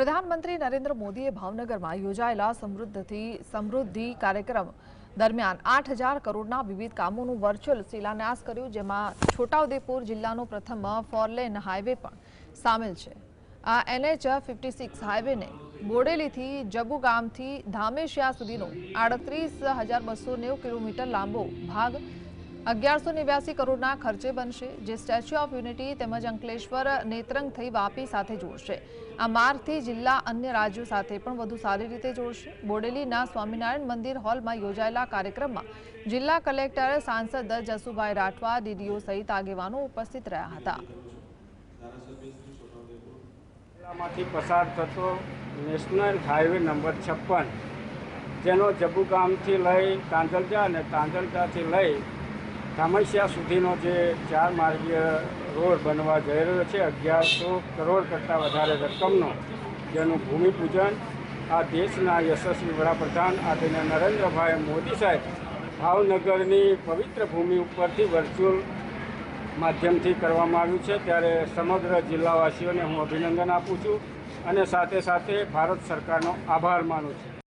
પ્રધાનમંત્રી નરેન્દ્ર મોદીએ ભાવનગરમાં યોજાયેલા સમૃદ્ધિ કાર્યક્રમ દરમિયાન 8,000 કરોડના વિવિધ કામોનું વર્ચ્યુઅલ શિલાન્યાસ કર્યું, જેમાં છોટાઉદેપુર જિલ્લાનો પ્રથમ ફોરલેન હાઈવે પણ સામેલ છે। આ NH56 હાઈવેને બોડેલીથી જબુગામથી ધામેશિયા સુધીનો 38,290 કિલોમીટર લાંબો ભાગ 1189 કરોડના ખર્ચે બનશે, જે સ્ટેચ્યુ ઓફ યુનિટી તેમજ અંકલેશ્વર નેત્રંગ થઈ વાપી સાથે જોડશે। આ માર્ગથી જિલ્લા અન્ય રાજ્યો સાથે પણ વધુ સારી રીતે જોડશે। બોડેલીના સ્વામિનારાયણ મંદિર હોલમાં યોજાયેલા કાર્યક્રમમાં જિલ્લા કલેક્ટર, સાંસદ જસુભાઈ રાઠવા, DDO સહિત આગેવાનો ઉપસ્થિત રહ્યા હતા। જિલ્લામાંથી પસાર થતો નેશનલ હાઈવે નંબર 56, જેનો જબુગામથી લઈ તાંજલજા અને તાંજલજાથી લઈ ધામેશિયા સુધીનો જે 4 માર્ગીય રોડ બનવા જઈ રહ્યો છે, 1100 કરોડ કરતાં વધારે રકમનો, જેનું ભૂમિપૂજન આ દેશના યશસ્વી વડાપ્રધાન આદરણીય નરેન્દ્રભાઈ મોદી સાહેબ ભાવનગરની પવિત્ર ભૂમિ ઉપરથી વર્ચ્યુઅલ માધ્યમથી કરવામાં આવ્યું છે। ત્યારે સમગ્ર જિલ્લાવાસીઓને હું અભિનંદન આપું છું અને સાથે સાથે ભારત સરકારનો આભાર માનું છું।